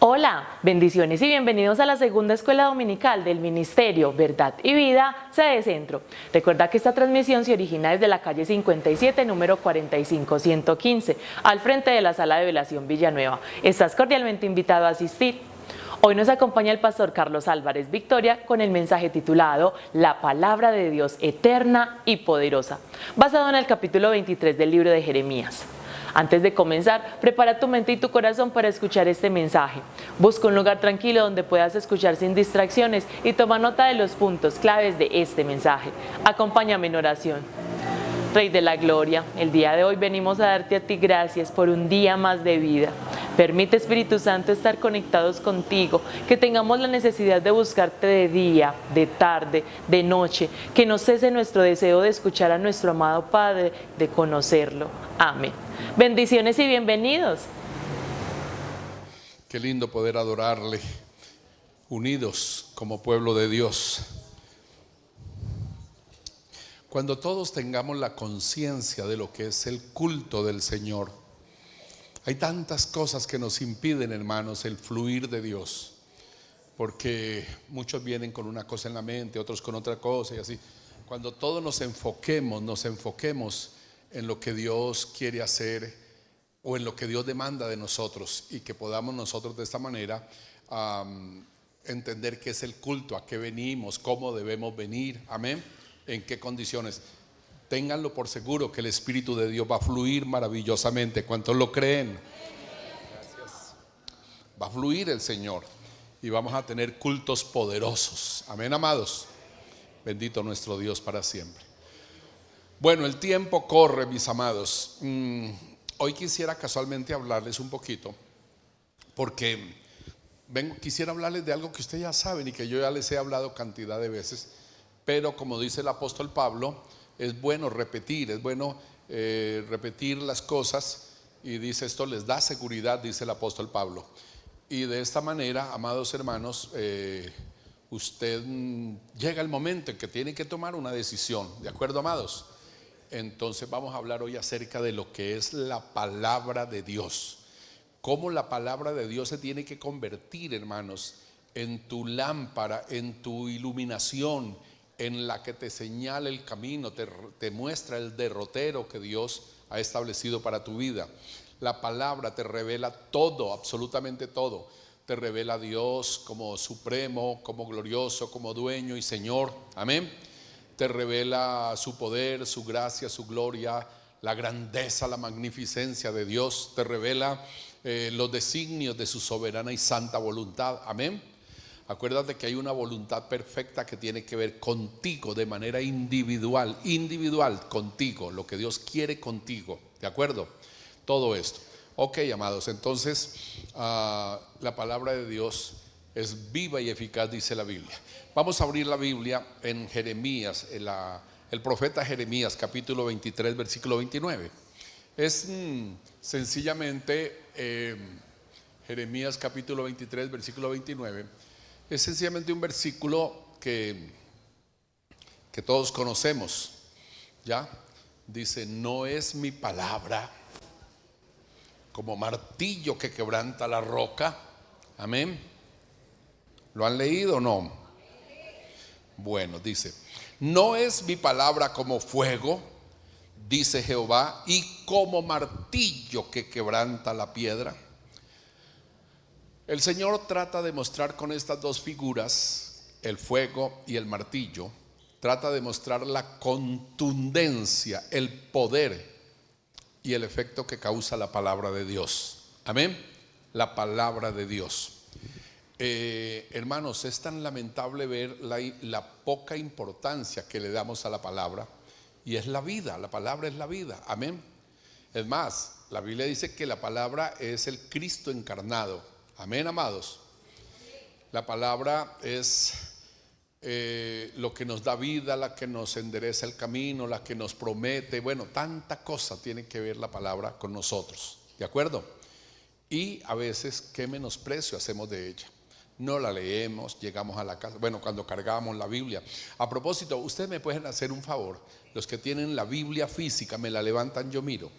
Hola, bendiciones y bienvenidos a la segunda escuela dominical del Ministerio Verdad y Vida, sede Centro. Recuerda que esta transmisión se origina desde la calle 57, número 45115, al frente de la sala de velación Villanueva. Estás cordialmente invitado a asistir. Hoy nos acompaña el pastor Carlos Álvarez Victoria con el mensaje titulado La Palabra de Dios Eterna y Poderosa, basado en el capítulo 23 del libro de Jeremías. Antes de comenzar, prepara tu mente y tu corazón para escuchar este mensaje. Busca un lugar tranquilo donde puedas escuchar sin distracciones y toma nota de los puntos claves de este mensaje. Acompáñame en oración. Rey de la Gloria, el día de hoy venimos a darte a ti gracias por un día más de vida. Permite, Espíritu Santo, estar conectados contigo, que tengamos la necesidad de buscarte de día, de tarde, de noche, que no cese nuestro deseo de escuchar a nuestro amado Padre, de conocerlo. Amén. Bendiciones y bienvenidos. Qué lindo poder adorarle unidos como pueblo de Dios. Cuando todos tengamos la conciencia de lo que es el culto del Señor, hay tantas cosas que nos impiden, hermanos, el fluir de Dios, porque muchos vienen con una cosa en la mente, otros con otra cosa y así. Cuando todos nos enfoquemos en lo que Dios quiere hacer o en lo que Dios demanda de nosotros, y que podamos nosotros de esta manera entender qué es el culto, a qué venimos, cómo debemos venir, amén, en qué condiciones. Ténganlo por seguro que el Espíritu de Dios va a fluir maravillosamente. ¿Cuántos lo creen? Gracias. Va a fluir el Señor y vamos a tener cultos poderosos, amén, amados. Bendito nuestro Dios para siempre. Bueno, el tiempo corre, mis amados. Hoy quisiera casualmente hablarles un poquito, porque quisiera hablarles de algo que ustedes ya saben y que yo ya les he hablado cantidad de veces, pero como dice el apóstol Pablo, es bueno repetir, repetir las cosas, y dice esto les da seguridad, dice el apóstol Pablo. Y de esta manera, amados hermanos, usted llega el momento en que tiene que tomar una decisión, ¿de acuerdo, amados? Entonces vamos a hablar hoy acerca de lo que es la palabra de Dios. Cómo la palabra de Dios se tiene que convertir, hermanos, en tu lámpara, en tu iluminación, en la que te señala el camino, te muestra el derrotero que Dios ha establecido para tu vida. La palabra te revela todo, absolutamente todo. Te revela a Dios como supremo, como glorioso, como dueño y Señor, amén. Te revela su poder, su gracia, su gloria, la grandeza, la magnificencia de Dios. Te revela los designios de su soberana y santa voluntad, amén. Acuérdate que hay una voluntad perfecta que tiene que ver contigo de manera individual contigo, lo que Dios quiere contigo, ¿de acuerdo? Todo esto. Ok, amados, entonces la palabra de Dios es viva y eficaz, dice la Biblia. Vamos a abrir la Biblia en Jeremías, el profeta Jeremías, capítulo 23, versículo 29. Es sencillamente Jeremías capítulo 23, versículo 29. Es sencillamente un versículo que todos conocemos, ¿ya? Dice: no es mi palabra como martillo que quebranta la roca, amén. ¿Lo han leído o no? Bueno, dice: no es mi palabra como fuego, dice Jehová, y como martillo que quebranta la piedra. El Señor trata de mostrar con estas dos figuras, el fuego y el martillo, trata de mostrar la contundencia, el poder y el efecto que causa la palabra de Dios, amén. La palabra de Dios. Hermanos, es tan lamentable ver la poca importancia que le damos a la palabra, y es la vida. La palabra es la vida, amén. Es más, la Biblia dice que la palabra es el Cristo encarnado, amén, amados. La palabra es lo que nos da vida, la que nos endereza el camino, la que nos promete. Bueno, tanta cosa tiene que ver la palabra con nosotros, ¿de acuerdo? Y a veces qué menosprecio hacemos de ella. No la leemos, llegamos a la casa, bueno, cuando cargamos la Biblia. A propósito, ustedes me pueden hacer un favor, los que tienen la Biblia física, me la levantan, yo miro.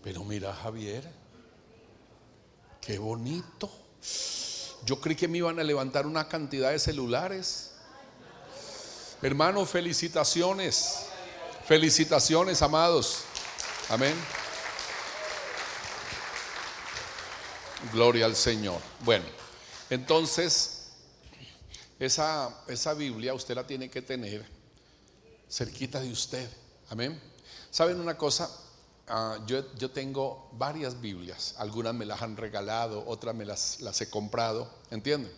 Pero mira, Javier, Qué bonito. Yo creí que me iban a levantar una cantidad de celulares. Hermanos, felicitaciones. Felicitaciones, amados. Amén. Gloria al Señor. Bueno, entonces esa Biblia usted la tiene que tener cerquita de usted. Amén. ¿Saben una cosa? Yo tengo varias Biblias. Algunas me las han regalado, otras me las he comprado. ¿Entienden?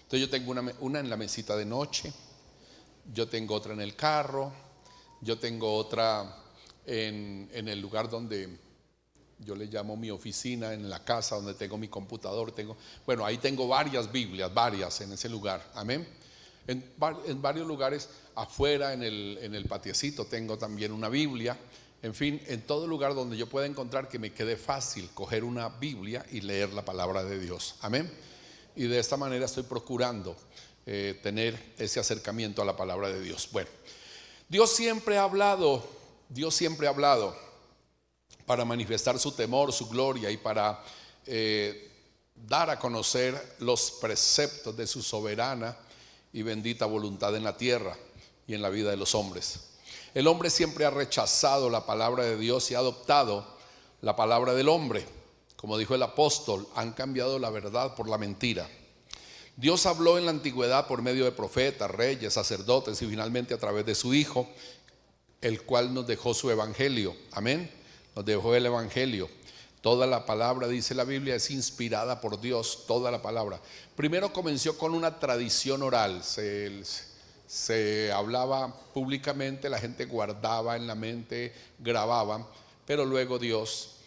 Entonces yo tengo una en la mesita de noche. Yo tengo otra en el carro. Yo tengo otra en el lugar donde yo le llamo mi oficina, en la casa donde tengo mi computador. Bueno, ahí tengo varias Biblias, varias en ese lugar. Amén. En varios lugares afuera, en el patiecito, tengo también una Biblia. En fin, en todo lugar donde yo pueda encontrar que me quede fácil coger una Biblia y leer la palabra de Dios. Amén. Y de esta manera estoy procurando tener ese acercamiento a la palabra de Dios. Bueno, Dios siempre ha hablado para manifestar su temor, su gloria y para dar a conocer los preceptos de su soberana y bendita voluntad en la tierra y en la vida de los hombres. El hombre siempre ha rechazado la palabra de Dios y ha adoptado la palabra del hombre. Como dijo el apóstol, han cambiado la verdad por la mentira. Dios habló en la antigüedad por medio de profetas, reyes, sacerdotes y finalmente a través de su Hijo, el cual nos dejó su evangelio. Amén. Nos dejó el evangelio. Toda la palabra, dice la Biblia, es inspirada por Dios. Toda la palabra. Primero comenzó con una tradición oral. Se hablaba públicamente, la gente guardaba en la mente, grababa, pero luego Dios,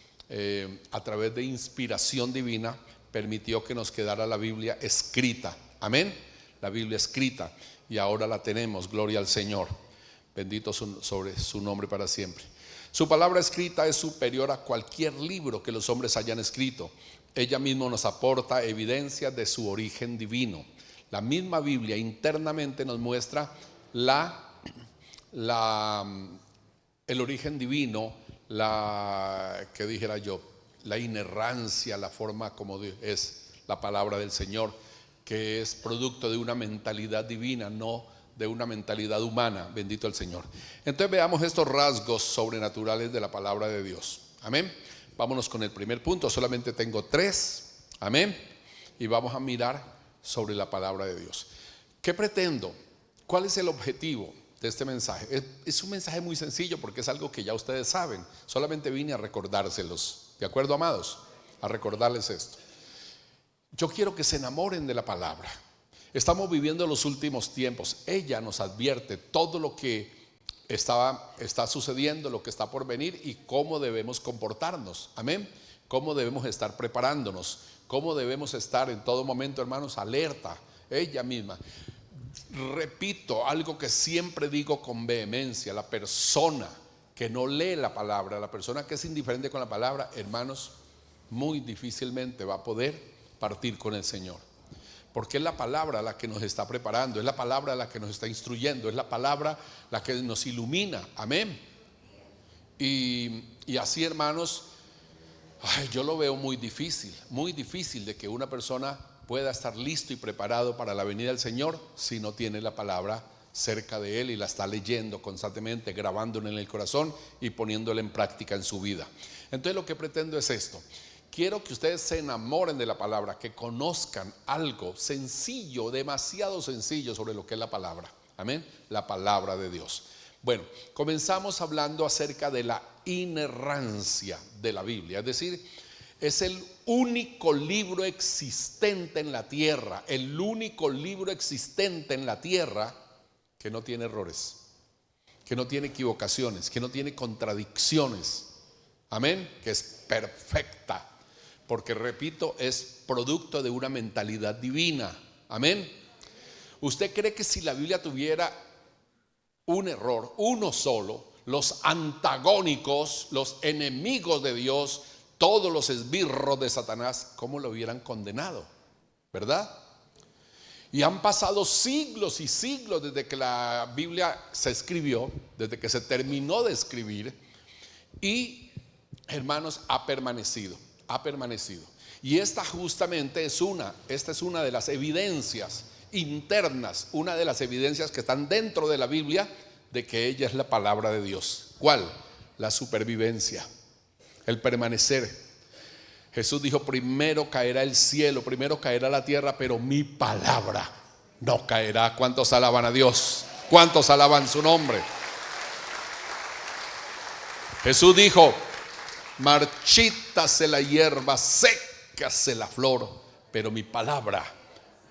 a través de inspiración divina, permitió que nos quedara la Biblia escrita. Amén. La Biblia escrita, y ahora la tenemos. Gloria al Señor. Bendito sobre su nombre para siempre. Su palabra escrita es superior a cualquier libro que los hombres hayan escrito. Ella misma nos aporta evidencia de su origen divino. La misma Biblia internamente nos muestra el origen divino, la inerrancia, la forma como es la palabra del Señor, que es producto de una mentalidad divina, no de una mentalidad humana. Bendito el Señor. Entonces veamos estos rasgos sobrenaturales de la palabra de Dios. Amén. Vámonos con el primer punto. Solamente tengo 3. Amén. Y vamos a mirar sobre la palabra de Dios. ¿Qué pretendo? ¿Cuál es el objetivo de este mensaje? Es un mensaje muy sencillo porque es algo que ya ustedes saben. Solamente vine a recordárselos. ¿De acuerdo, amados? A recordarles esto. Yo quiero que se enamoren de la palabra. Estamos viviendo los últimos tiempos. Ella nos advierte todo lo que está sucediendo, lo que está por venir y cómo debemos comportarnos. Amén. Cómo debemos estar preparándonos. Cómo debemos estar en todo momento, hermanos, alerta. Ella misma. Repito algo que siempre digo con vehemencia: la persona que no lee la palabra, la persona que es indiferente con la palabra, hermanos, muy difícilmente va a poder partir con el Señor. Porque es la palabra la que nos está preparando, es la palabra la que nos está instruyendo, es la palabra la que nos ilumina. Amén. Y así, hermanos, yo lo veo muy difícil de que una persona pueda estar listo y preparado para la venida del Señor si no tiene la palabra cerca de él y la está leyendo constantemente, grabándola en el corazón y poniéndola en práctica en su vida. Entonces lo que pretendo es esto: quiero que ustedes se enamoren de la palabra, que conozcan algo sencillo, demasiado sencillo sobre lo que es la palabra. Amén. La palabra de Dios. Bueno, comenzamos hablando acerca de la inerrancia de la Biblia. Es decir, es el único libro existente en la tierra, el único libro existente en la tierra que no tiene errores, que no tiene equivocaciones, que no tiene contradicciones. Amén. Que es perfecta, porque repito, es producto de una mentalidad divina. Amén. ¿Usted cree que si la Biblia tuviera un error, uno solo, los antagónicos, los enemigos de Dios, todos los esbirros de Satanás, cómo lo hubieran condenado? ¿Verdad? Y han pasado siglos y siglos desde que la Biblia se escribió, desde que se terminó de escribir, y, hermanos, ha permanecido. Y esta justamente esta es una de las evidencias internas, una de las evidencias que están dentro de la Biblia de que ella es la palabra de Dios. ¿Cuál? La supervivencia, el permanecer. Jesús dijo: primero caerá el cielo, primero caerá la tierra, pero mi palabra no caerá. ¿Cuántos alaban a Dios? ¿Cuántos alaban su nombre? Jesús dijo: marchítase la hierba, sécase la flor, pero mi palabra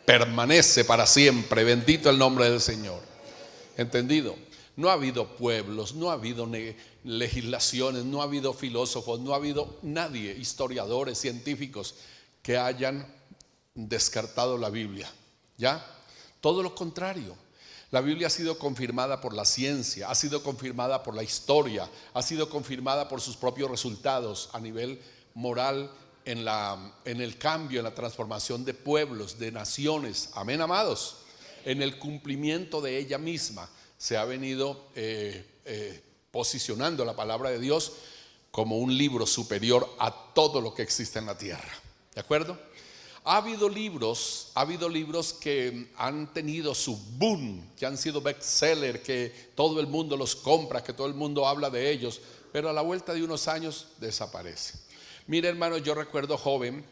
permanece para siempre. Bendito el nombre del Señor. ¿Entendido? No ha habido pueblos, no ha habido legislaciones, no ha habido filósofos, no ha habido nadie, historiadores, científicos, que hayan descartado la Biblia. ¿Ya? Todo lo contrario. La Biblia ha sido confirmada por la ciencia, ha sido confirmada por la historia, ha sido confirmada por sus propios resultados a nivel moral, en el cambio, en la transformación de pueblos, de naciones. Amén, amados. En el cumplimiento de ella misma se ha venido posicionando la palabra de Dios como un libro superior a todo lo que existe en la tierra. ¿De acuerdo? Ha habido libros que han tenido su boom, que han sido bestseller, que todo el mundo los compra, que todo el mundo habla de ellos, pero a la vuelta de unos años desaparece. Mire, hermano, yo recuerdo joven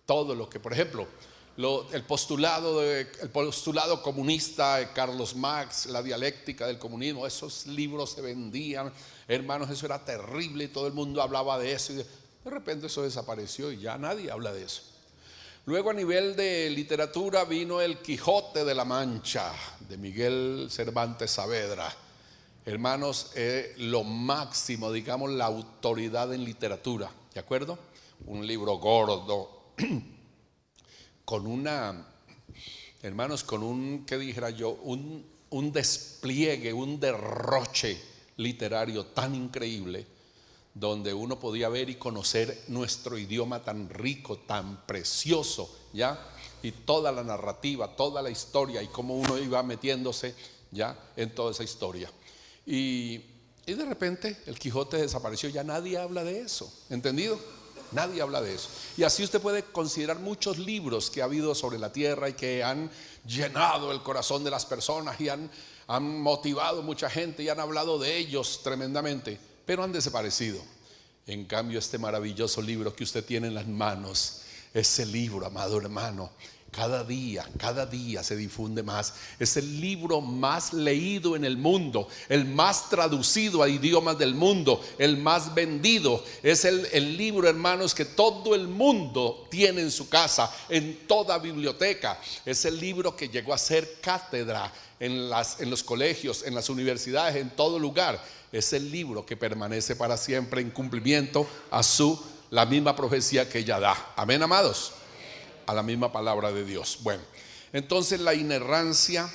todo lo que, por ejemplo, el postulado comunista de Carlos Marx, la dialéctica del comunismo, esos libros se vendían, hermanos, eso era terrible y todo el mundo hablaba de eso, y de repente eso desapareció y ya nadie habla de eso. Luego, a nivel de literatura, vino el Quijote de la Mancha de Miguel Cervantes Saavedra. Hermanos, lo máximo, digamos, la autoridad en literatura, ¿de acuerdo? Un libro gordo, con ¿qué dijera yo? Un despliegue, un derroche literario tan increíble, donde uno podía ver y conocer nuestro idioma tan rico, tan precioso, ¿ya? Y toda la narrativa, toda la historia, y cómo uno iba metiéndose, ¿ya?, en toda esa historia. Y de repente el Quijote desapareció, ya nadie habla de eso, ¿entendido? Nadie habla de eso. Y así usted puede considerar muchos libros que ha habido sobre la tierra y que han llenado el corazón de las personas y han motivado mucha gente y han hablado de ellos tremendamente, pero han desaparecido. En cambio, este maravilloso libro que usted tiene en las manos, ese libro, amado hermano, cada día se difunde más. Es el libro más leído en el mundo, el más traducido a idiomas del mundo, el más vendido. Es el libro, hermanos, que todo el mundo tiene en su casa, en toda biblioteca. Es el libro que llegó a ser cátedra en los colegios, en las universidades, en todo lugar. Es el libro que permanece para siempre en cumplimiento a la misma profecía que ella da. Amén, amados. A la misma palabra de Dios. Bueno, entonces la inerrancia,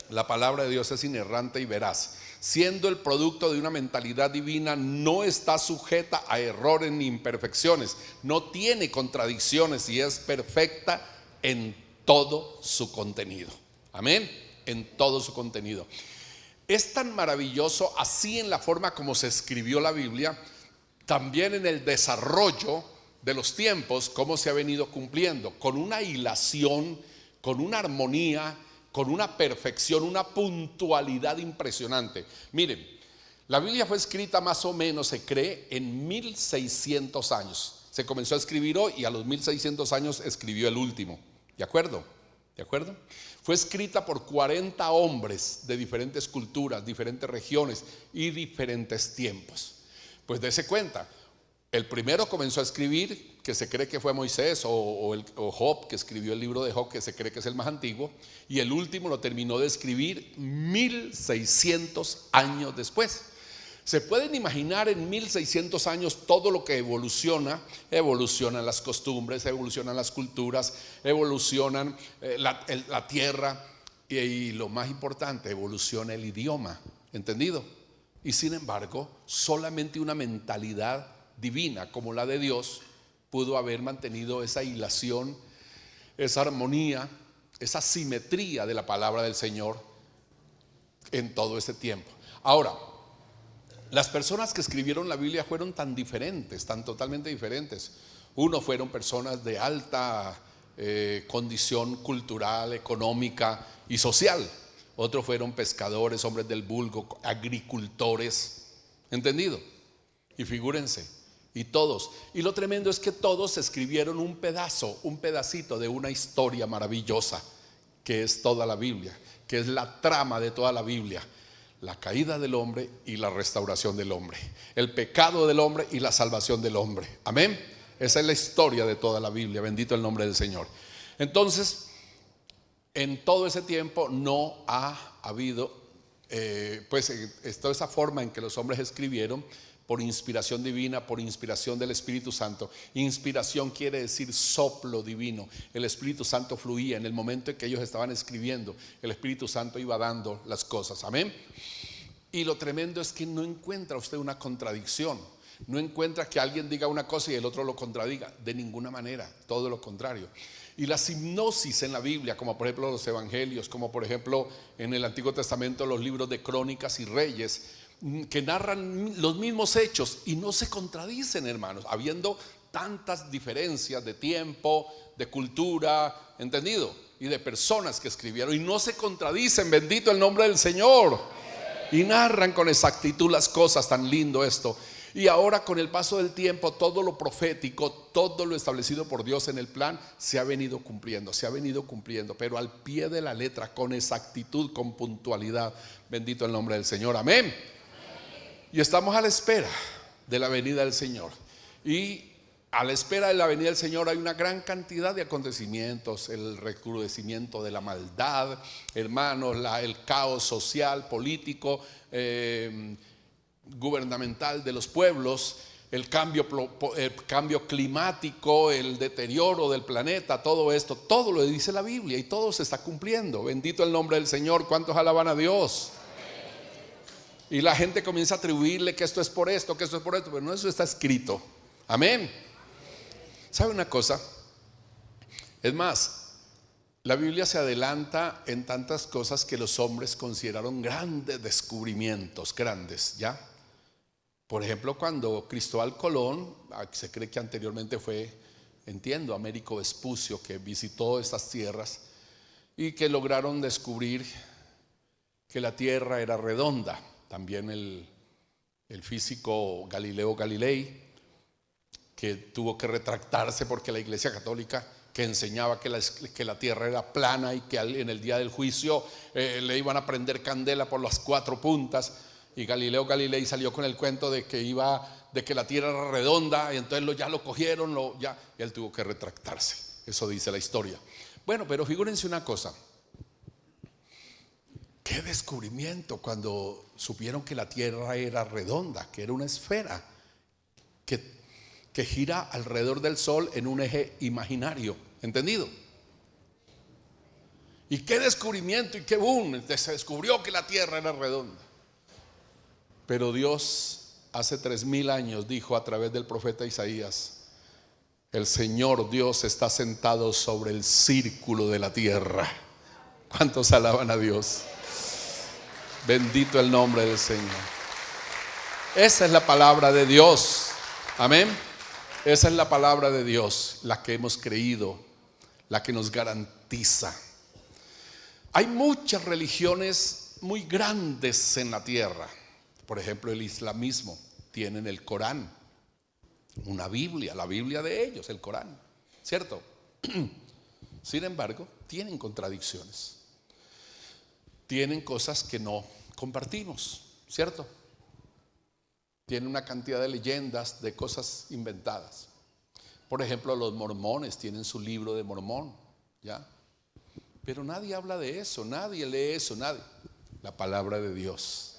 la palabra de Dios es inerrante y veraz. Siendo el producto de una mentalidad divina, no está sujeta a errores ni imperfecciones, no tiene contradicciones y es perfecta en todo su contenido. Amén, en todo su contenido. Es tan maravilloso así en la forma como se escribió la Biblia, también en el desarrollo de los tiempos, cómo se ha venido cumpliendo, con una hilación, con una armonía, con una perfección, una puntualidad impresionante. Miren, la Biblia fue escrita más o menos, se cree, en 1600 años. Se comenzó a escribir hoy y a los 1600 años escribió el último. ¿De acuerdo? ¿De acuerdo? Fue escrita por 40 hombres de diferentes culturas, diferentes regiones y diferentes tiempos. Pues dése cuenta. El primero comenzó a escribir, que se cree que fue Moisés, o Job, que escribió el libro de Job, que se cree que es el más antiguo, y el último lo terminó de escribir 1600 años después. ¿Se pueden imaginar en 1600 años todo lo que evoluciona? Evolucionan las costumbres, evolucionan las culturas, evolucionan la tierra y lo más importante, evoluciona el idioma, ¿entendido? Y sin embargo, solamente una mentalidad divina como la de Dios pudo haber mantenido esa hilación, esa armonía, esa simetría de la palabra del Señor en todo ese tiempo. Ahora, Las personas que escribieron la Biblia fueron tan diferentes, tan totalmente diferentes. Uno fueron personas de alta condición cultural, económica y social. Otros fueron pescadores, hombres del vulgo, agricultores. ¿Entendido? Y figúrense, y todos. Y lo tremendo es que todos escribieron un pedacito de una historia maravillosa, que es toda la Biblia, que es la trama de toda la Biblia. La caída del hombre y la restauración del hombre, el pecado del hombre y la salvación del hombre. Amén. Esa es la historia de toda la Biblia. Bendito el nombre del Señor. Entonces, en todo ese tiempo no ha habido toda esa forma en que los hombres escribieron por inspiración divina, por inspiración del Espíritu Santo. Inspiración quiere decir soplo divino. El Espíritu Santo fluía en el momento en que ellos estaban escribiendo. El Espíritu Santo iba dando las cosas. Amén. Y lo tremendo es que no encuentra usted una contradicción. No encuentra que alguien diga una cosa y el otro lo contradiga. De ninguna manera, todo lo contrario. Y la hipnosis en la Biblia, como por ejemplo los evangelios, como por ejemplo en el Antiguo Testamento los libros de Crónicas y Reyes, que narran los mismos hechos y no se contradicen, hermanos, habiendo tantas diferencias de tiempo, de cultura, ¿entendido? Y de personas que escribieron y no se contradicen, bendito el nombre del Señor. Y narran con exactitud las cosas, tan lindo esto. Y ahora con el paso del tiempo, todo lo profético, todo lo establecido por Dios en el plan se ha venido cumpliendo, pero al pie de la letra, con exactitud, con puntualidad. Bendito el nombre del Señor, amén. Y estamos a la espera de la venida del Señor. Y a la espera de la venida del Señor hay una gran cantidad de acontecimientos. El recrudecimiento de la maldad, hermanos, el caos social, político, gubernamental de los pueblos, el cambio climático, el deterioro del planeta, todo esto, todo lo dice la Biblia y todo se está cumpliendo. Bendito el nombre del Señor. ¿Cuántos alaban a Dios? Y la gente comienza a atribuirle que esto es por esto, que esto es por esto, pero no, eso está escrito. Amén. ¿Sabe una cosa? Es más, la Biblia se adelanta en tantas cosas que los hombres consideraron grandes descubrimientos, grandes, ¿ya? Por ejemplo, cuando Cristóbal Colón, se cree que anteriormente fue, entiendo, Américo Vespucio, que visitó estas tierras y que lograron descubrir que la tierra era redonda. También el físico Galileo Galilei, que tuvo que retractarse porque la Iglesia Católica, que enseñaba que la tierra era plana y que en el día del juicio le iban a prender candela por las 4 puntas, y Galileo Galilei salió con el cuento de que la tierra era redonda, y entonces ya lo cogieron, y él tuvo que retractarse. Eso dice la historia. Bueno, pero figúrense una cosa. Qué descubrimiento cuando supieron que la tierra era redonda, que era una esfera que gira alrededor del sol en un eje imaginario. ¿Entendido? Y qué descubrimiento y qué boom. Se descubrió que la tierra era redonda. Pero Dios hace 3000 años dijo a través del profeta Isaías: el Señor Dios está sentado sobre el círculo de la tierra. ¿Cuántos alaban a Dios? Bendito el nombre del Señor. Esa es la palabra de Dios. Amén. Esa es la palabra de Dios, la que hemos creído, la que nos garantiza. Hay muchas religiones muy grandes en la tierra. Por ejemplo, el islamismo. Tienen el Corán, una Biblia, la Biblia de ellos, el Corán, ¿cierto? Sin embargo, tienen contradicciones. Tienen cosas que no compartimos, ¿cierto? Tienen una cantidad de leyendas, de cosas inventadas. Por ejemplo, los mormones tienen su libro de Mormón, ¿ya? Pero nadie habla de eso, nadie lee eso, nadie. La palabra de Dios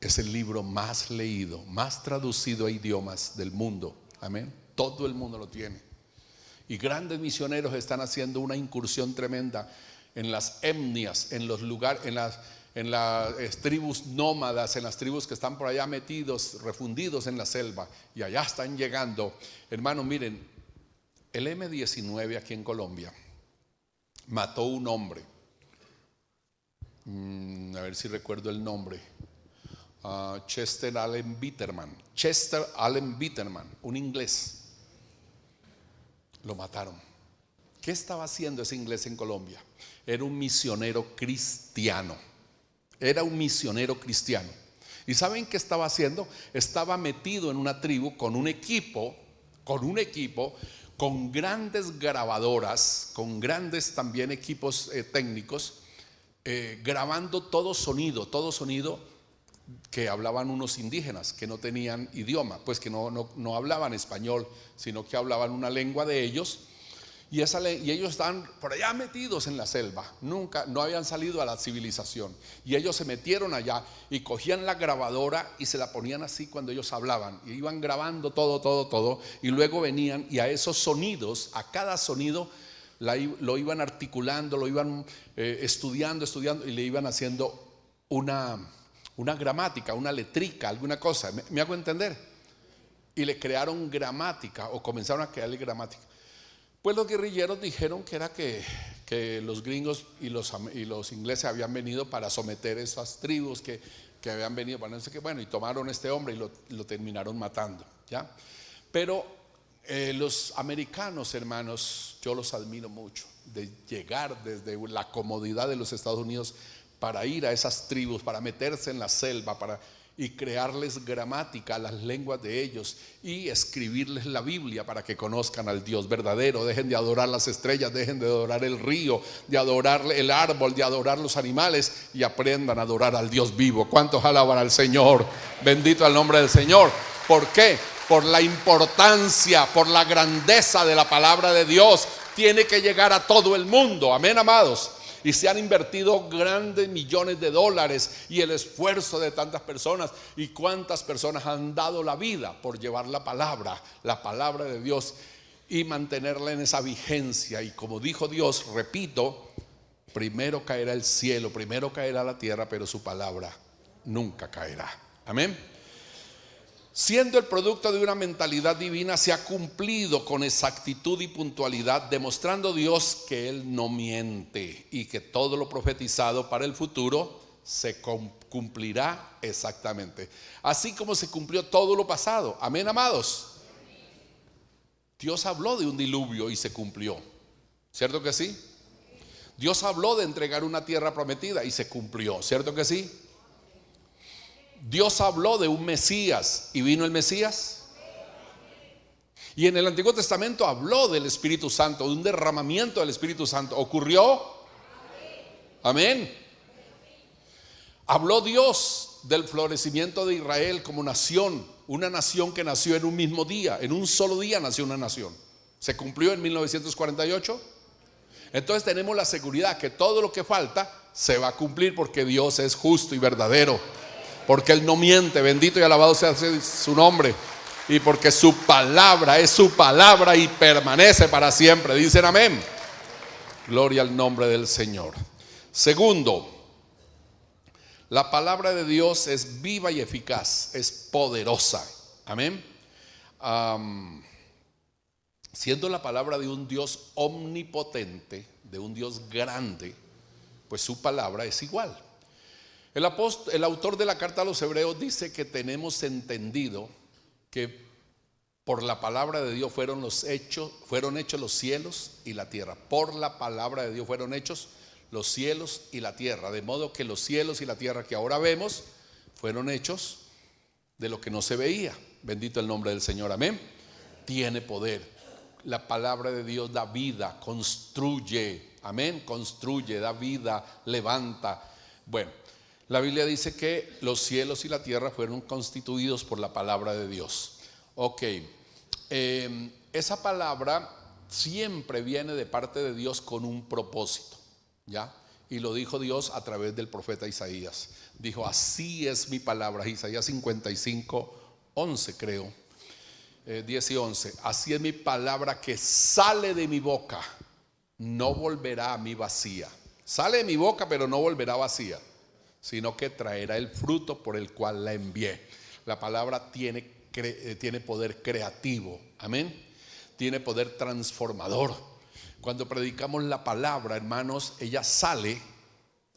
es el libro más leído, más traducido a idiomas del mundo. Amén. Todo el mundo lo tiene. Y grandes misioneros están haciendo una incursión tremenda en las etnias, en los lugares, en las tribus nómadas, en las tribus que están por allá metidos, refundidos en la selva, y allá están llegando. Hermanos, miren, el M-19 aquí en Colombia mató un hombre, a ver si recuerdo el nombre, Chester Allen Bitterman. Chester Allen Bitterman, un inglés. Lo mataron. ¿Qué estaba haciendo ese inglés en Colombia? Era un misionero cristiano. Era un misionero cristiano. ¿Y saben qué estaba haciendo? Estaba metido en una tribu con un equipo, con grandes grabadoras, con grandes también equipos técnicos, grabando todo sonido que hablaban unos indígenas que no tenían idioma, pues que no hablaban español, sino que hablaban una lengua de ellos. Y ellos estaban por allá metidos en la selva, no habían salido a la civilización. Y ellos se metieron allá y cogían la grabadora y se la ponían así cuando ellos hablaban. Y iban grabando todo. Y luego venían y a esos sonidos, a cada sonido, lo iban articulando, lo iban estudiando y le iban haciendo una gramática, una letrica, alguna cosa. ¿Me hago entender? Y le crearon gramática, o comenzaron a crearle gramática. Pues los guerrilleros dijeron que era que los gringos y los ingleses habían venido para someter esas tribus que habían venido para no sé qué. Bueno, y tomaron a este hombre y lo terminaron matando, ¿ya? Pero los americanos, hermanos, yo los admiro mucho, de llegar desde la comodidad de los Estados Unidos para ir a esas tribus, para meterse en la selva, y crearles gramática a las lenguas de ellos y escribirles la Biblia para que conozcan al Dios verdadero. Dejen de adorar las estrellas, dejen de adorar el río, de adorar el árbol, de adorar los animales, y aprendan a adorar al Dios vivo. ¿Cuántos alaban al Señor? Bendito el nombre del Señor. ¿Por qué? Por la importancia, por la grandeza de la palabra de Dios. Tiene que llegar a todo el mundo. Amén, amados. Y se han invertido grandes millones de dólares y el esfuerzo de tantas personas. Y cuántas personas han dado la vida por llevar la palabra de Dios, y mantenerla en esa vigencia. Y como dijo Dios, repito, primero caerá el cielo, primero caerá la tierra, pero su palabra nunca caerá. Amén. Siendo el producto de una mentalidad divina, se ha cumplido con exactitud y puntualidad, demostrando Dios que Él no miente y que todo lo profetizado para el futuro se cumplirá exactamente, así como se cumplió todo lo pasado. Amén, amados. Dios habló de un diluvio y se cumplió, ¿cierto que sí? Dios habló de entregar una tierra prometida y se cumplió, ¿cierto que sí? Dios habló de un Mesías y vino el Mesías. Y en el Antiguo Testamento habló del Espíritu Santo, de un derramamiento del Espíritu Santo. ¿Ocurrió? Amén. Habló Dios del florecimiento de Israel como nación, una nación que nació en un mismo día, en un solo día nació una nación. ¿Se cumplió en 1948? Entonces tenemos la seguridad que todo lo que falta se va a cumplir, porque Dios es justo y verdadero, porque Él no miente. Bendito y alabado sea su nombre. Y porque su palabra es su palabra y permanece para siempre. Dicen amén. Gloria al nombre del Señor. Segundo, la palabra de Dios es viva y eficaz, es poderosa. Amén. Siendo la palabra de un Dios omnipotente, de un Dios grande, pues su palabra es igual. El autor de la carta a los Hebreos dice que tenemos entendido que por la palabra de Dios fueron hechos los cielos y la tierra. Por la palabra de Dios fueron hechos los cielos y la tierra. De modo que los cielos y la tierra que ahora vemos fueron hechos de lo que no se veía. Bendito el nombre del Señor. Amén. Tiene poder. La palabra de Dios da vida, construye. Amén. Construye, da vida, levanta. Bueno, la Biblia dice que los cielos y la tierra fueron constituidos por la palabra de Dios. Ok, esa palabra siempre viene de parte de Dios con un propósito, ¿ya? Y lo dijo Dios a través del profeta Isaías. Dijo, así es mi palabra. Isaías 55, 11 creo, 10 y 11. Así es mi palabra que sale de mi boca, no volverá a mí vacía. Sale de mi boca, pero no volverá vacía, sino que traerá el fruto por el cual la envié. La palabra tiene poder creativo, amén. Tiene poder transformador. Cuando predicamos la palabra, hermanos, ella sale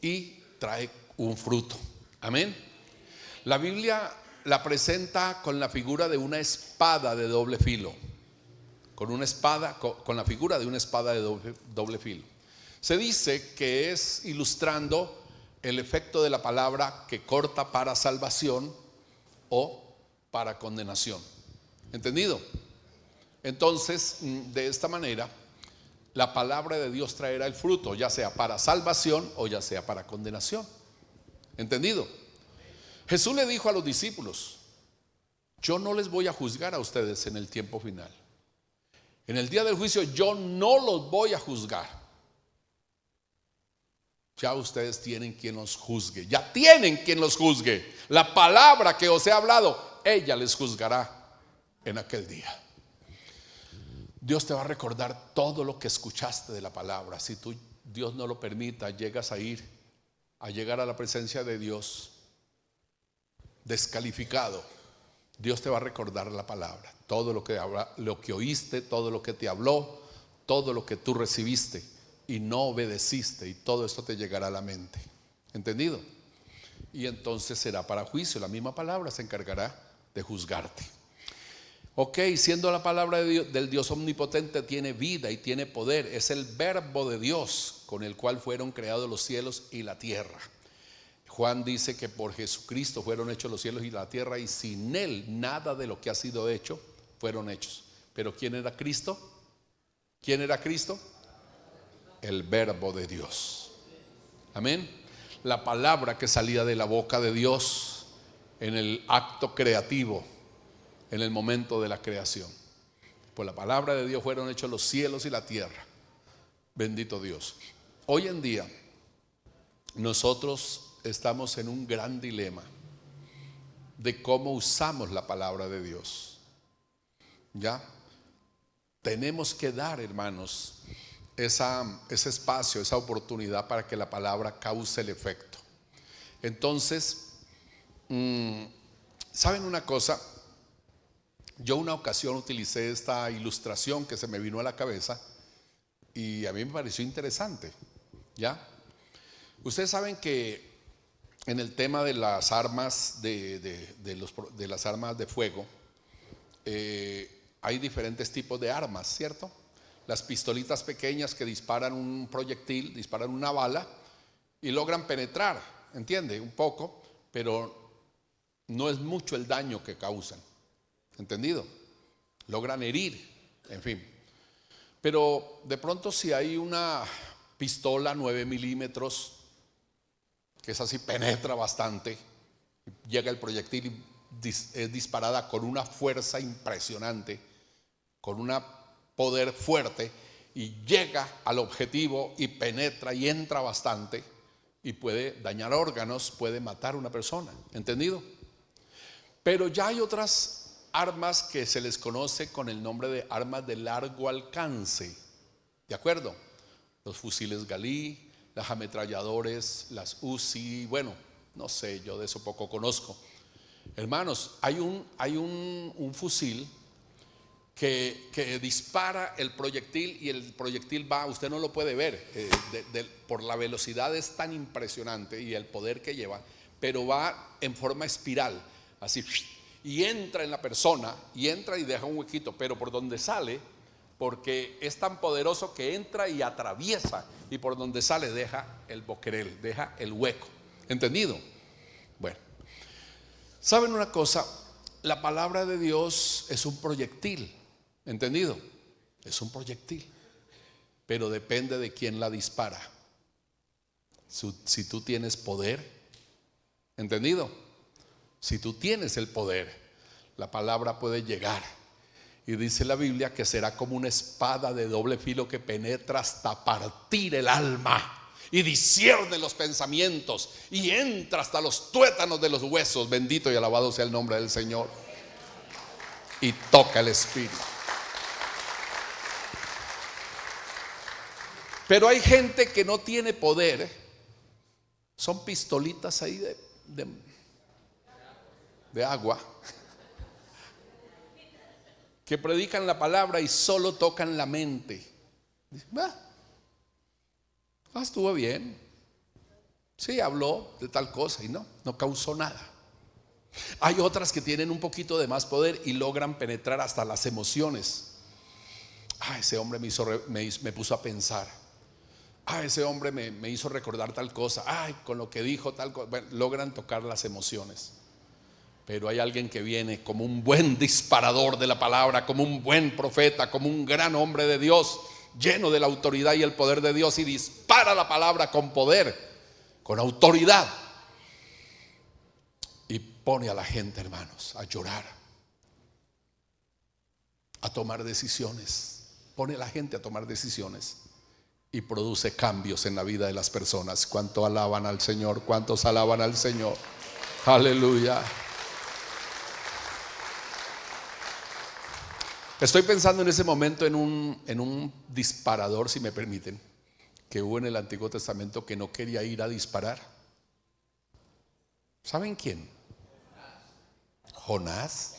y trae un fruto, amén. La Biblia la presenta con la figura de una espada de doble filo, con una espada, con la figura de una espada de doble filo. Se dice que es ilustrando el efecto de la palabra que corta para salvación o para condenación. ¿Entendido? Entonces, de esta manera, la palabra de Dios traerá el fruto, ya sea para salvación o ya sea para condenación. ¿Entendido? Jesús le dijo a los discípulos: yo no les voy a juzgar a ustedes en el tiempo final. En el día del juicio yo no los voy a juzgar. Ya ustedes tienen quien los juzgue. Ya tienen quien los juzgue. La palabra que os he hablado, ella les juzgará en aquel día. Dios te va a recordar todo lo que escuchaste de la palabra. Si tú, Dios no lo permita, llegas a llegar a la presencia de Dios descalificado, Dios te va a recordar la palabra. Todo lo que oíste, todo lo que te habló, todo lo que tú recibiste y no obedeciste, y todo esto te llegará a la mente. ¿Entendido? Y entonces será para juicio. La misma palabra se encargará de juzgarte. Ok, siendo la palabra de Dios, del Dios omnipotente, tiene vida y tiene poder. Es el verbo de Dios con el cual fueron creados los cielos y la tierra. Juan dice que por Jesucristo fueron hechos los cielos y la tierra, y sin Él nada de lo que ha sido hecho fueron hechos. Pero ¿quién era Cristo? ¿Quién era Cristo? El verbo de Dios. Amén. La palabra que salía de la boca de Dios en el acto creativo, en el momento de la creación. Por la palabra de Dios fueron hechos los cielos y la tierra. Bendito Dios. Hoy en día nosotros estamos en un gran dilema de cómo usamos la palabra de Dios. ¿Ya? Tenemos que dar, hermanos, ese espacio, esa oportunidad para que la palabra cause el efecto. Entonces, ¿saben una cosa? Yo una ocasión utilicé esta ilustración que se me vino a la cabeza y a mí me pareció interesante. ¿Ya? Ustedes saben que en el tema de las armas de las armas de fuego, hay diferentes tipos de armas, ¿cierto? Las pistolitas pequeñas que disparan un proyectil, disparan una bala y logran penetrar, ¿entiende? Un poco, pero no es mucho el daño que causan. ¿Entendido? Logran herir, en fin. Pero de pronto si hay una pistola 9 milímetros, que es así, penetra bastante, llega el proyectil y es disparada con una fuerza impresionante, con un poder fuerte, y llega al objetivo y penetra y entra bastante y puede dañar órganos, puede matar a una persona. ¿Entendido? Pero ya hay otras armas que se les conoce con el nombre de armas de largo alcance. ¿De acuerdo? Los fusiles Galí, las ametralladores, las Uzi, bueno, no sé, yo de eso poco conozco. Hermanos, hay un fusil que dispara el proyectil y el proyectil va, usted no lo puede ver, por la velocidad es tan impresionante y el poder que lleva, pero va en forma espiral, así, y entra en la persona y entra y deja un huequito, pero por donde sale, porque es tan poderoso que entra y atraviesa, y por donde sale deja el boquerel, deja el hueco. ¿Entendido? Bueno, ¿saben una cosa? La palabra de Dios es un proyectil. ¿Entendido? Es un proyectil, pero depende de quién la dispara. Si tú tienes poder, ¿entendido? Si tú tienes el poder, la palabra puede llegar. Y dice la Biblia que será como una espada de doble filo que penetra hasta partir el alma y discierne los pensamientos y entra hasta los tuétanos de los huesos. Bendito y alabado sea el nombre del Señor. Y toca el espíritu. Pero hay gente que no tiene poder. Son pistolitas ahí de agua, que predican la palabra y solo tocan la mente. Estuvo bien, sí, habló de tal cosa y no causó nada. Hay otras que tienen un poquito de más poder y logran penetrar hasta las emociones. Ese hombre me puso a pensar. Ese hombre me hizo recordar tal cosa. Con lo que dijo tal cosa. Bueno, logran tocar las emociones. Pero hay alguien que viene como un buen disparador de la palabra, como un buen profeta, como un gran hombre de Dios, lleno de la autoridad y el poder de Dios, y dispara la palabra con poder, con autoridad, y pone a la gente, hermanos, a llorar, a tomar decisiones. Pone a la gente a tomar decisiones y produce cambios en la vida de las personas. ¿Cuánto alaban al Señor? ¿Cuántos alaban al Señor? Aleluya. Estoy pensando en ese momento en un disparador, si me permiten, que hubo en el Antiguo Testamento, que no quería ir a disparar. ¿Saben quién? Jonás.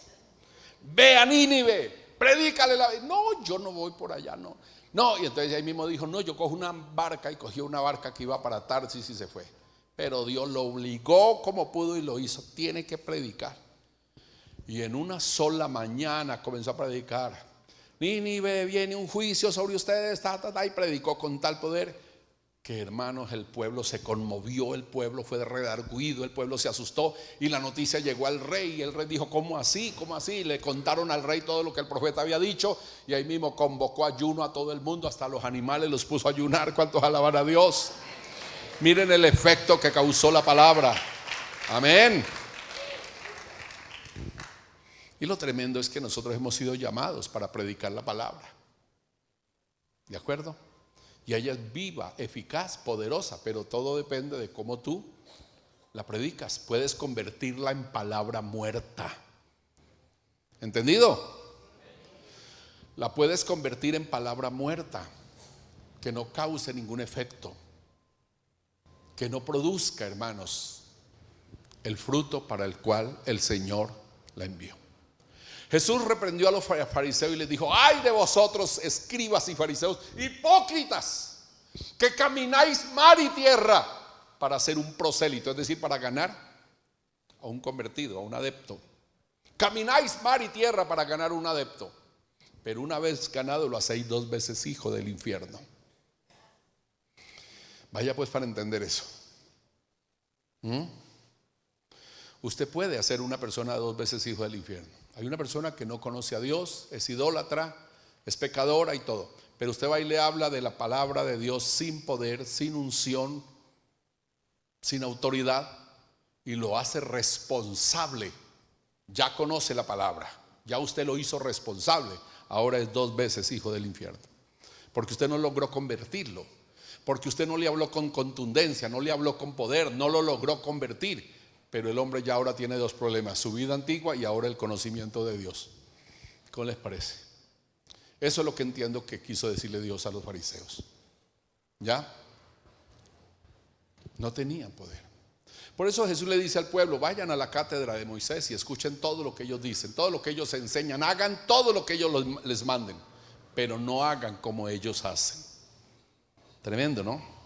Ve a Nínive, predícale no, yo no voy por allá, no, y entonces ahí mismo dijo, no, yo cojo una barca, y cogió una barca que iba para Tarsis y se fue. Pero Dios lo obligó como pudo y lo hizo. Tiene que predicar. Y en una sola mañana comenzó a predicar. Nínive, viene un juicio sobre ustedes, y predicó con tal poder que, hermanos, el pueblo se conmovió, el pueblo fue redarguido, el pueblo se asustó, y la noticia llegó al rey, y el rey dijo, ¿cómo así? ¿Cómo así? Y le contaron al rey todo lo que el profeta había dicho, y ahí mismo convocó ayuno a todo el mundo, hasta los animales los puso a ayunar. ¿Cuántos alaban a Dios? Miren el efecto que causó la palabra. Amén. Y lo tremendo es que nosotros hemos sido llamados para predicar la palabra. ¿De acuerdo? Y ella es viva, eficaz, poderosa, pero todo depende de cómo tú la predicas. Puedes convertirla en palabra muerta. ¿Entendido? La puedes convertir en palabra muerta, que no cause ningún efecto, que no produzca, hermanos, el fruto para el cual el Señor la envió. Jesús reprendió a los fariseos y les dijo, ay de vosotros, escribas y fariseos, hipócritas, que camináis mar y tierra para ser un prosélito, es decir, para ganar a un convertido, a un adepto. Camináis mar y tierra para ganar un adepto, pero una vez ganado lo hacéis 2 veces hijo del infierno. Vaya pues para entender eso. Usted puede hacer una persona 2 veces hijo del infierno. Hay una persona que no conoce a Dios, es idólatra, es pecadora y todo, pero usted va y le habla de la palabra de Dios sin poder, sin unción, sin autoridad, y lo hace responsable. Ya conoce la palabra, ya usted lo hizo responsable, ahora es 2 veces hijo del infierno, porque usted no logró convertirlo, porque usted no le habló con contundencia, no le habló con poder, no lo logró convertir. Pero el hombre ya ahora tiene 2 problemas: su vida antigua y ahora el conocimiento de Dios. ¿Cómo les parece? Eso es lo que entiendo que quiso decirle Dios a los fariseos. ¿Ya? No tenían poder. Por eso Jesús le dice al pueblo, vayan a la cátedra de Moisés y escuchen todo lo que ellos dicen, todo lo que ellos enseñan, hagan todo lo que ellos les manden, pero no hagan como ellos hacen. Tremendo, ¿no?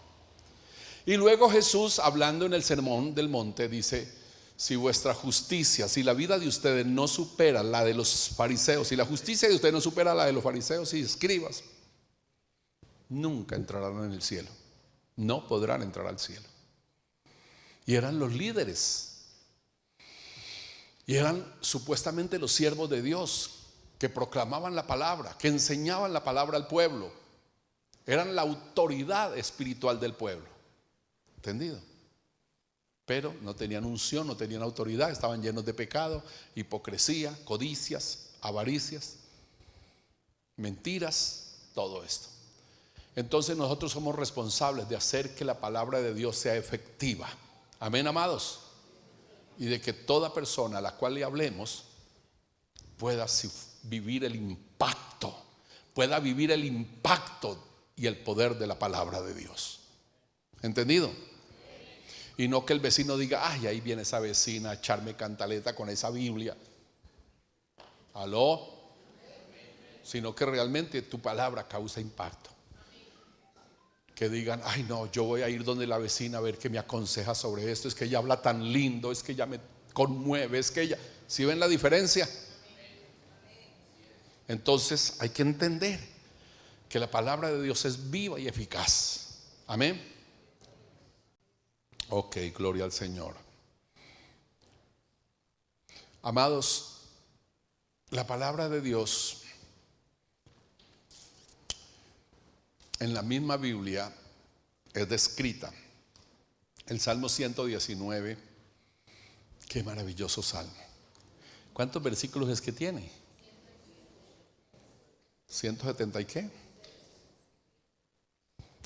Y luego Jesús, hablando en el sermón del monte, dice, si vuestra justicia, si la vida de ustedes no supera la de los fariseos, si la justicia de ustedes no supera la de los fariseos y escribas, nunca entrarán en el cielo, no podrán entrar al cielo. Y eran los líderes, y eran supuestamente los siervos de Dios, que proclamaban la palabra, que enseñaban la palabra al pueblo, eran la autoridad espiritual del pueblo. ¿Entendido? Pero no tenían unción, no tenían autoridad, estaban llenos de pecado, hipocresía, codicias, avaricias, mentiras, todo esto. Entonces nosotros somos responsables de hacer que la palabra de Dios sea efectiva. Amén, amados. Y de que toda persona a la cual le hablemos pueda vivir el impacto, y el poder de la palabra de Dios. ¿Entendido? Y no que el vecino diga, ay, ahí viene esa vecina a echarme cantaleta con esa Biblia. ¿Aló? Sino que realmente tu palabra causa impacto. Que digan, ay no, yo voy a ir donde la vecina a ver qué me aconseja sobre esto. Es que ella habla tan lindo, es que ella me conmueve. Es que ella, ¿sí ven la diferencia? Entonces hay que entender que la palabra de Dios es viva y eficaz. Amén. Ok, gloria al Señor. Amados, la palabra de Dios en la misma Biblia es descrita. El Salmo 119, qué maravilloso salmo. ¿Cuántos versículos es que tiene? 170 y qué.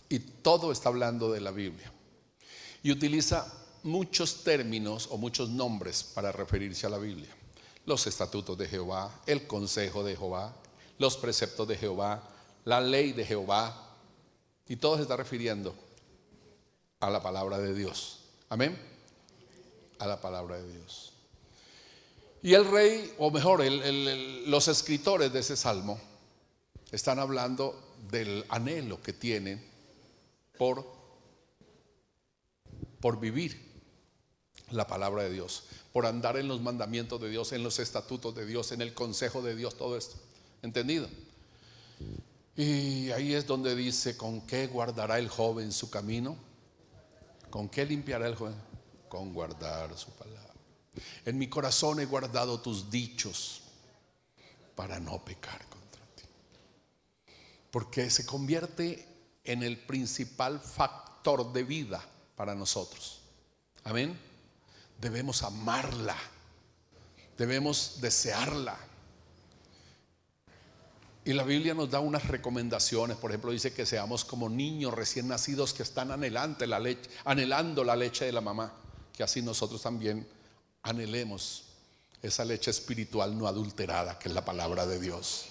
Y todo está hablando de la Biblia. Y utiliza muchos términos o muchos nombres para referirse a la Biblia. Los estatutos de Jehová, el consejo de Jehová, los preceptos de Jehová, la ley de Jehová. Y todo se está refiriendo a la palabra de Dios. Amén. A la palabra de Dios. Y el rey, o mejor, los escritores de ese salmo están hablando del anhelo que tienen por vivir la palabra de Dios, por andar en los mandamientos de Dios, en los estatutos de Dios, en el consejo de Dios, todo esto. ¿Entendido? Y ahí es donde dice: ¿con qué guardará el joven su camino? ¿Con qué limpiará el joven? Con guardar su palabra. En mi corazón he guardado tus dichos para no pecar contra ti. Porque se convierte en el principal factor de vida para nosotros. Amén. Debemos amarla, debemos desearla. Y la Biblia nos da unas recomendaciones. Por ejemplo, dice que seamos como niños recién nacidos que están anhelando la leche de la mamá. Que así nosotros también anhelemos esa leche espiritual no adulterada, que es la palabra de Dios.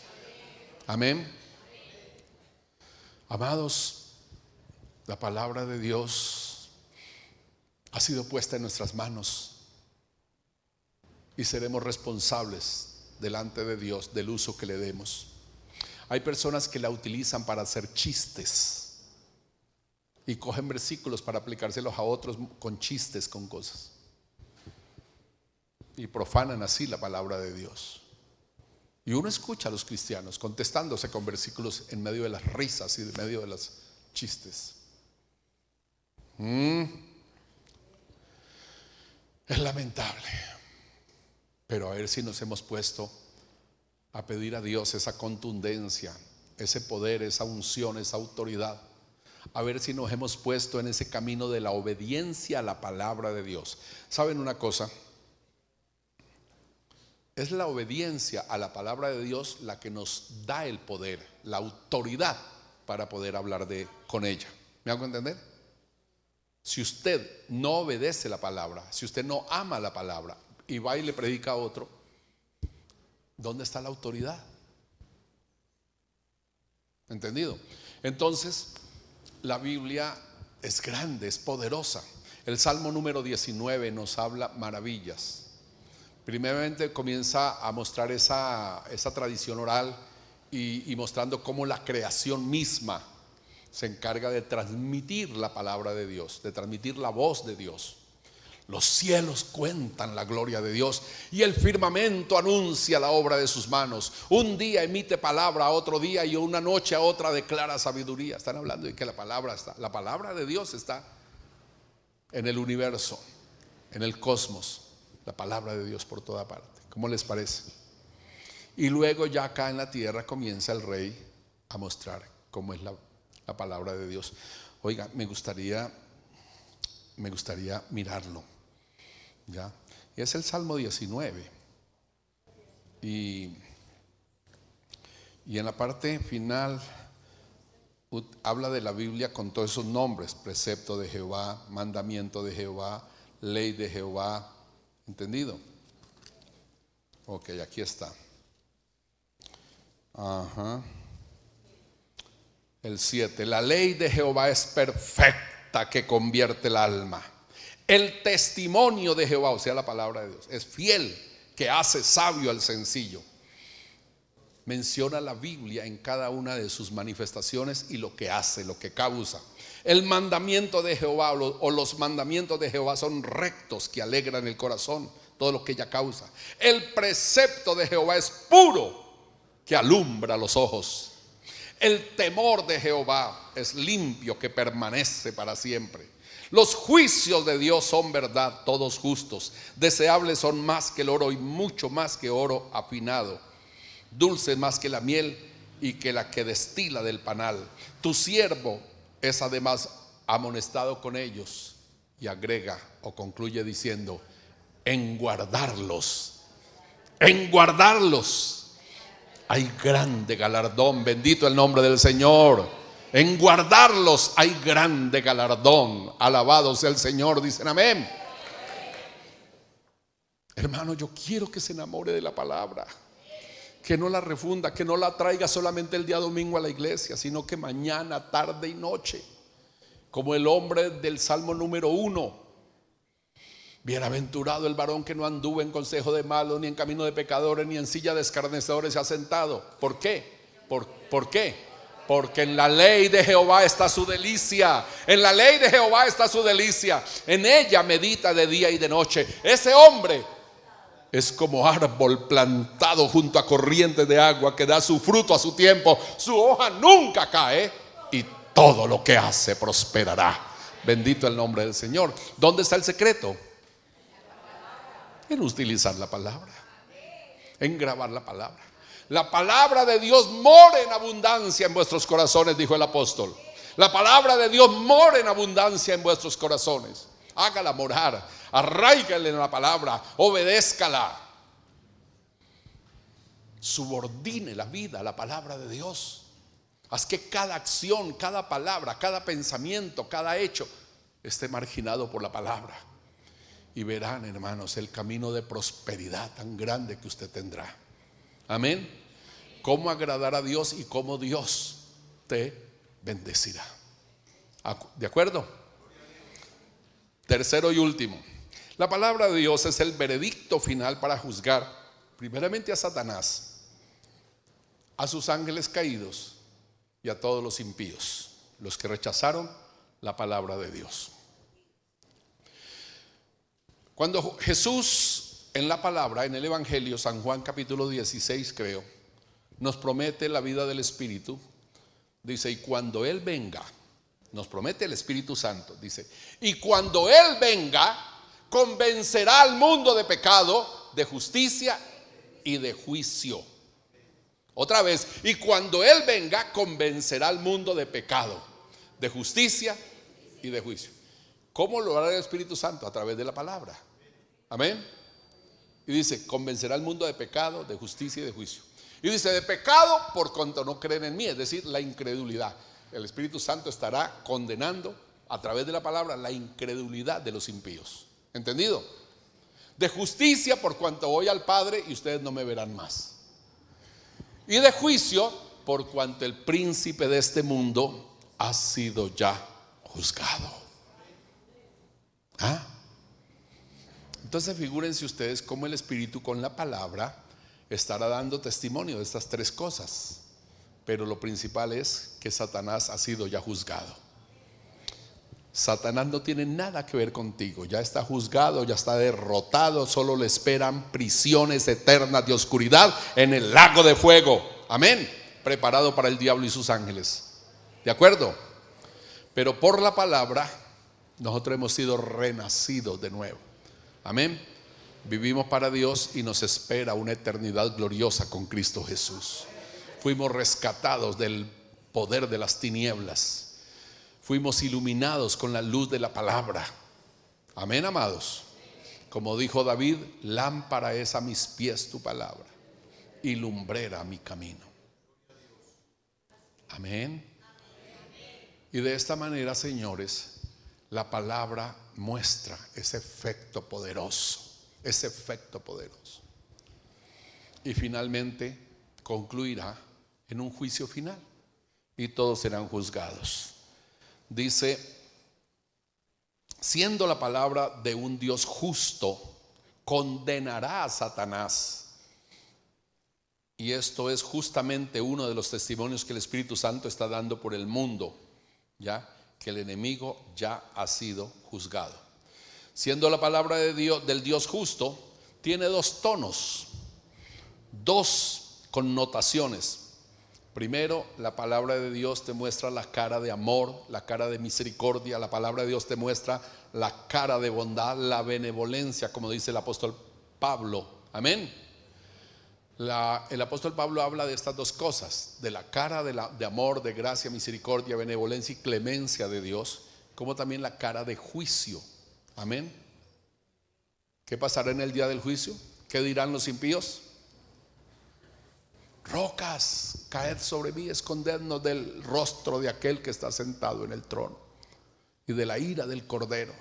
Amén. Amados, la palabra de Dios ha sido puesta en nuestras manos y seremos responsables delante de Dios del uso que le demos. Hay personas que la utilizan para hacer chistes y cogen versículos para aplicárselos a otros con chistes, con cosas, y profanan así la palabra de Dios. Y uno escucha a los cristianos contestándose con versículos en medio de las risas y en medio de los chistes. Es lamentable. Pero a ver si nos hemos puesto a pedir a Dios esa contundencia, ese poder, esa unción, esa autoridad. A ver si nos hemos puesto en ese camino de la obediencia a la palabra de Dios. ¿Saben una cosa? Es la obediencia a la palabra de Dios la que nos da el poder, la autoridad para poder hablar con ella. ¿Me hago entender? Si usted no obedece la palabra, si usted no ama la palabra y va y le predica a otro, ¿dónde está la autoridad? ¿Entendido? Entonces, la Biblia es grande, es poderosa. El Salmo número 19 nos habla maravillas. Primeramente comienza a mostrar esa tradición oral y mostrando cómo la creación misma se encarga de transmitir la palabra de Dios, de transmitir la voz de Dios. Los cielos cuentan la gloria de Dios y el firmamento anuncia la obra de sus manos. Un día emite palabra a otro día y una noche a otra declara sabiduría. Están hablando de que la palabra de Dios está en el universo, en el cosmos. La palabra de Dios por toda parte. ¿Cómo les parece? Y luego ya acá en la tierra comienza el rey a mostrar cómo es la palabra de Dios. Oiga, me gustaría mirarlo. ¿Ya? Y es el Salmo 19. Y en la parte final habla de la Biblia con todos esos nombres: precepto de Jehová, mandamiento de Jehová, ley de Jehová. ¿Entendido? Ok, aquí está. Ajá. El 7. La ley de Jehová es perfecta, que convierte el alma. El testimonio de Jehová, o sea, la palabra de Dios, es fiel, que hace sabio al sencillo. Menciona la Biblia en cada una de sus manifestaciones y lo que hace, lo que causa. El mandamiento de Jehová o los mandamientos de Jehová son rectos, que alegran el corazón. todo lo que ella causa. El precepto de Jehová es puro, que alumbra los ojos. El temor de Jehová es limpio, que permanece para siempre. Los juicios de Dios son verdad, todos justos. Deseables son más que el oro y mucho más que oro afinado. Dulces más que la miel y que la que destila del panal. Tu siervo es además amonestado con ellos. Y agrega o concluye diciendo: en guardarlos hay grande galardón. Bendito el nombre del Señor. En guardarlos hay grande galardón. Alabado sea el Señor. Dicen amén. Hermano, yo quiero que se enamore de la palabra, que no la refunda, que no la traiga solamente el día domingo a la iglesia, sino que mañana, tarde y noche, como el hombre del Salmo número 1. Bienaventurado el varón que no anduvo en consejo de malos, ni en camino de pecadores, ni en silla de escarnecedores se ha sentado. ¿Por qué? ¿Por qué? Porque en la ley de Jehová está su delicia. En la ley de Jehová está su delicia. En ella medita de día y de noche. Ese hombre es como árbol plantado junto a corrientes de agua, que da su fruto a su tiempo. Su hoja nunca cae y todo lo que hace prosperará. Bendito el nombre del Señor. ¿Dónde está el secreto? En utilizar la palabra, en grabar la palabra. La palabra de Dios mora en abundancia en vuestros corazones, dijo el apóstol. La palabra de Dios mora en abundancia en vuestros corazones. Hágala morar, arráigale en la palabra, obedézcala. Subordine la vida a la palabra de Dios. Haz que cada acción, cada palabra, cada pensamiento, cada hecho esté marginado por la palabra. Y verán, hermanos, el camino de prosperidad tan grande que usted tendrá. Amén. Cómo agradar a Dios y cómo Dios te bendecirá. ¿De acuerdo? Tercero y último, la palabra de Dios es el veredicto final para juzgar primeramente a Satanás, a sus ángeles caídos y a todos los impíos, los que rechazaron la palabra de Dios. Cuando Jesús en la palabra, en el Evangelio, San Juan capítulo 16 creo, nos promete la vida del Espíritu, dice: y cuando Él venga, nos promete el Espíritu Santo, dice: y cuando Él venga, convencerá al mundo de pecado, de justicia y de juicio. Otra vez: y cuando Él venga, convencerá al mundo de pecado, de justicia y de juicio. ¿Cómo lo hará el Espíritu Santo? A través de la palabra. Amén. Y dice: convencerá al mundo de pecado, de justicia y de juicio. Y dice: de pecado por cuanto no creen en mí, es decir, la incredulidad. El Espíritu Santo estará condenando a través de la palabra la incredulidad de los impíos. ¿Entendido? De justicia por cuanto voy al Padre y ustedes no me verán más. Y de juicio por cuanto el príncipe de este mundo ha sido ya juzgado. ¿Ah? Entonces figúrense ustedes cómo el Espíritu con la palabra estará dando testimonio de estas tres cosas. Pero lo principal es que Satanás ha sido ya juzgado. Satanás no tiene nada que ver contigo. Ya está juzgado, ya está derrotado. Solo le esperan prisiones eternas de oscuridad en el lago de fuego. Amén. Preparado para el diablo y sus ángeles. ¿De acuerdo? Pero por la palabra nosotros hemos sido renacidos de nuevo. Amén. Vivimos para Dios y nos espera una eternidad gloriosa con Cristo Jesús. Fuimos rescatados del poder de las tinieblas. Fuimos iluminados con la luz de la palabra. Amén, amados. Como dijo David: lámpara es a mis pies tu palabra y lumbrera mi camino. Amén. Y de esta manera, señores, la palabra muestra ese efecto poderoso. Ese efecto poderoso. Y finalmente concluirá en un juicio final. Y todos serán juzgados. Dice: siendo la palabra de un Dios justo, condenará a Satanás. Y esto es justamente uno de los testimonios que el Espíritu Santo está dando por el mundo, ya que el enemigo ya ha sido juzgado. Siendo la palabra de Dios, del Dios justo, tiene dos tonos, dos connotaciones. Primero, la palabra de Dios te muestra la cara de amor, la cara de misericordia. La palabra de Dios te muestra la cara de bondad, la benevolencia, como dice el apóstol Pablo. Amén. El apóstol Pablo habla de estas dos cosas, de la cara de amor, de gracia, misericordia, benevolencia y clemencia de Dios, como también la cara de juicio. Amén. ¿Qué pasará en el día del juicio? ¿Qué dirán los impíos? Rocas, caed sobre mí, escondednos del rostro de aquel que está sentado en el trono y de la ira del cordero.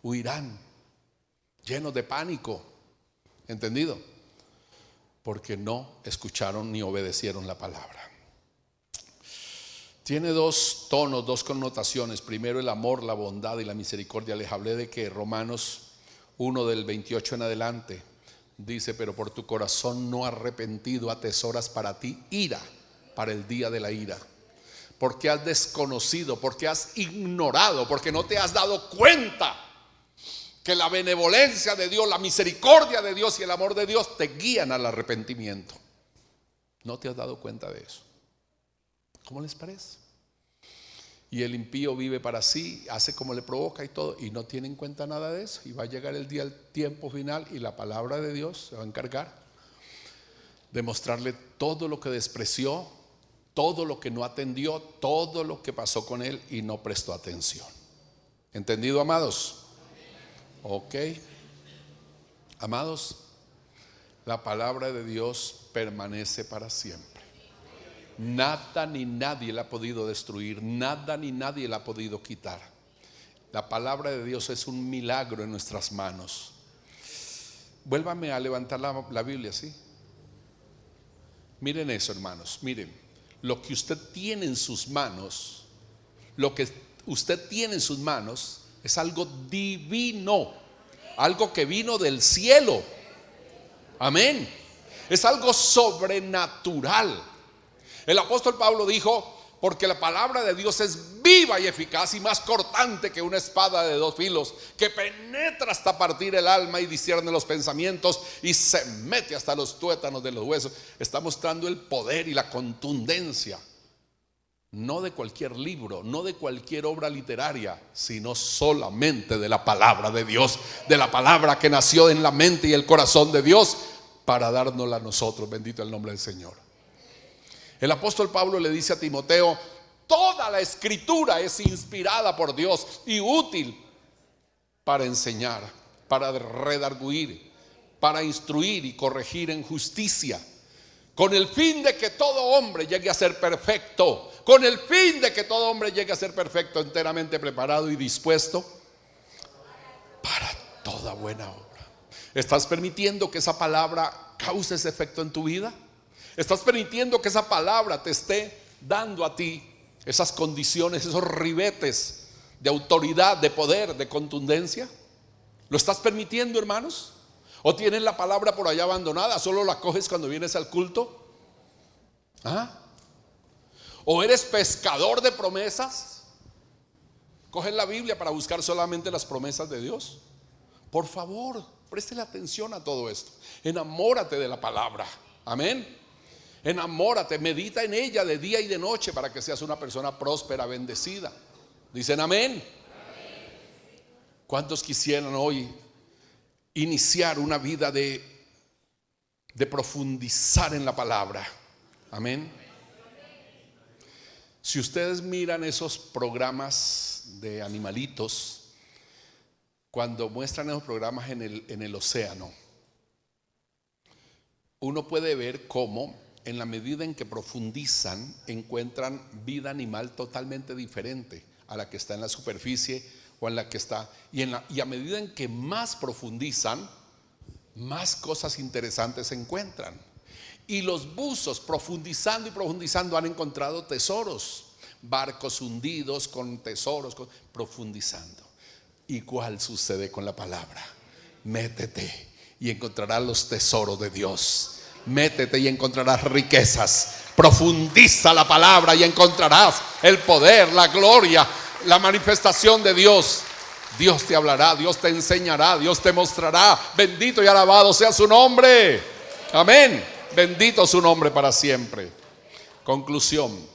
Huirán llenos de pánico. ¿Entendido? Porque no escucharon ni obedecieron la palabra. Tiene dos tonos, dos connotaciones. Primero, el amor, la bondad y la misericordia. Les hablé de que Romanos 1 del 28 en adelante dice: pero por tu corazón no arrepentido atesoras para ti ira para el día de la ira, porque has desconocido, porque has ignorado, porque no te has dado cuenta que la benevolencia de Dios, la misericordia de Dios y el amor de Dios te guían al arrepentimiento. ¿No te has dado cuenta de eso? ¿Cómo les parece? Y el impío vive para sí, hace como le provoca y todo, y no tiene en cuenta nada de eso. Y va a llegar el día, el tiempo final, y la palabra de Dios se va a encargar de mostrarle todo lo que despreció, todo lo que no atendió, todo lo que pasó con él y no prestó atención. ¿Entendido, amados? Ok. Amados, la palabra de Dios permanece para siempre. Nada ni nadie la ha podido destruir, nada ni nadie la ha podido quitar. La palabra de Dios es un milagro en nuestras manos. Vuélvame a levantar la Biblia, ¿sí? Miren eso, hermanos, miren. Lo que usted tiene en sus manos, lo que usted tiene en sus manos es algo divino, algo que vino del cielo. Amén. Es algo sobrenatural. El apóstol Pablo dijo: porque la palabra de Dios es viva y eficaz y más cortante que una espada de dos filos, que penetra hasta partir el alma y discierne los pensamientos y se mete hasta los tuétanos de los huesos. Está mostrando el poder y la contundencia, no de cualquier libro, no de cualquier obra literaria, sino solamente de la palabra de Dios, de la palabra que nació en la mente y el corazón de Dios para dárnosla a nosotros. Bendito el nombre del Señor. El apóstol Pablo le dice a Timoteo: toda la escritura es inspirada por Dios y útil para enseñar, para redarguir, para instruir y corregir en justicia, con el fin de que todo hombre llegue a ser perfecto, con el fin de que todo hombre llegue a ser perfecto, enteramente preparado y dispuesto para toda buena obra. ¿Estás permitiendo que esa palabra cause ese efecto en tu vida? ¿Estás permitiendo que esa palabra te esté dando a ti esas condiciones, esos ribetes de autoridad, de poder, de contundencia? ¿Lo estás permitiendo, hermanos? ¿O tienes la palabra por allá abandonada? ¿Solo la coges cuando vienes al culto? ¿Ah? ¿O eres pescador de promesas? ¿Coges la Biblia para buscar solamente las promesas de Dios? Por favor, préstele atención a todo esto. Enamórate de la palabra. Amén. Enamórate, medita en ella de día y de noche para que seas una persona próspera, bendecida. Dicen amén. ¿Cuántos quisieran hoy iniciar una vida de profundizar en la palabra? Amén. Si ustedes miran esos programas de animalitos, cuando muestran esos programas en el océano, uno puede ver cómo en la medida en que profundizan encuentran vida animal totalmente diferente a la que está en la superficie o en la que está, y a medida en que más profundizan, más cosas interesantes se encuentran. Y los buzos, profundizando y profundizando, han encontrado tesoros, barcos hundidos con tesoros, profundizando. Igual sucede con la palabra. Métete y encontrarás los tesoros de Dios. Métete y encontrarás riquezas. Profundiza la palabra y encontrarás el poder, la gloria, la manifestación de Dios. Dios te hablará, Dios te enseñará, Dios te mostrará. Bendito y alabado sea su nombre. Amén. Bendito su nombre para siempre. Conclusión.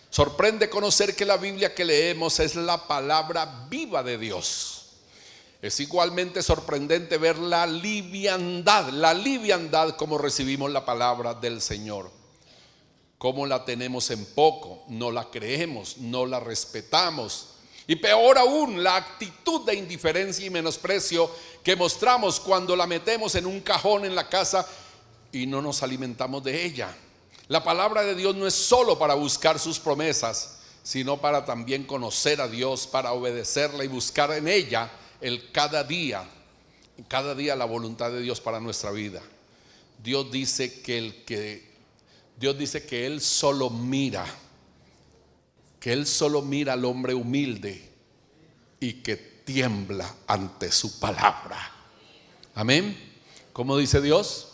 Sorprende conocer que la Biblia que leemos es la palabra viva de Dios. Es igualmente sorprendente ver la liviandad como recibimos la palabra del Señor. Cómo la tenemos en poco, no la creemos, no la respetamos. Y peor aún, la actitud de indiferencia y menosprecio que mostramos cuando la metemos en un cajón en la casa y no nos alimentamos de ella. La palabra de Dios no es solo para buscar sus promesas, sino para también conocer a Dios, para obedecerla y buscar en ella cada día la voluntad de Dios para nuestra vida. Dios dice que Él solo mira al hombre humilde y que tiembla ante su palabra. Amén. ¿Cómo dice Dios?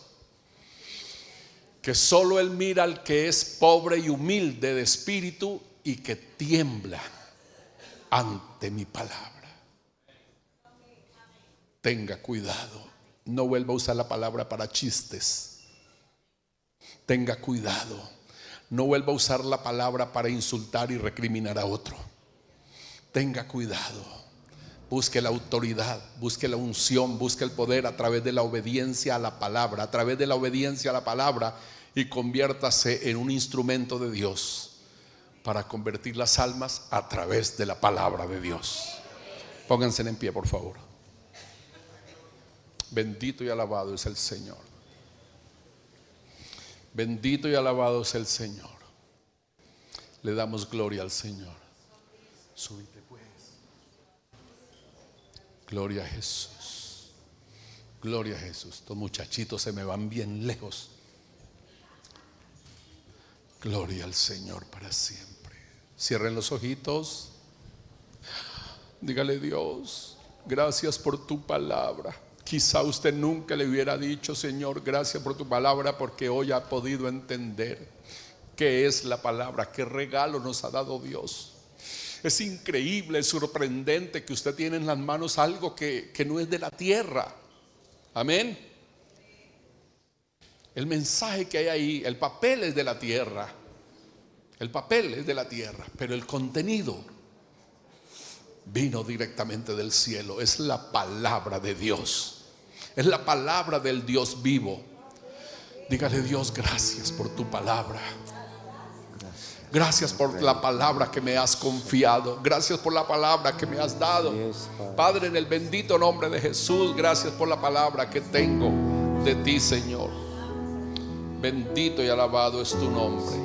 Que solo Él mira al que es pobre y humilde de espíritu y que tiembla ante mi palabra. Tenga cuidado, no vuelva a usar la palabra para chistes. Tenga cuidado, no vuelva a usar la palabra para insultar y recriminar a otro. Tenga cuidado, busque la autoridad, busque la unción, busque el poder a través de la obediencia a la palabra, a través de la obediencia a la palabra, y conviértase en un instrumento de Dios para convertir las almas a través de la palabra de Dios. Pónganse en pie, por favor. Bendito y alabado es el Señor. Bendito y alabado es el Señor. Le damos gloria al Señor. Súbite pues. Gloria a Jesús. Gloria a Jesús. Estos muchachitos se me van bien lejos. Gloria al Señor para siempre. Cierren los ojitos. Dígale: Dios, gracias por tu palabra. Quizá usted nunca le hubiera dicho: Señor, gracias por tu palabra, porque hoy ha podido entender qué es la palabra, qué regalo nos ha dado Dios. Es increíble, es sorprendente que usted tiene en las manos algo que no es de la tierra. Amén. El mensaje que hay ahí, el papel es de la tierra. El papel es de la tierra, pero el contenido vino directamente del cielo. Es la palabra de Dios. Es la palabra del Dios vivo. Dígale: Dios, gracias por tu palabra. Gracias por la palabra que me has confiado. Gracias por la palabra que me has dado. Padre, en el bendito nombre de Jesús, gracias por la palabra que tengo de ti, Señor. Bendito y alabado es tu nombre.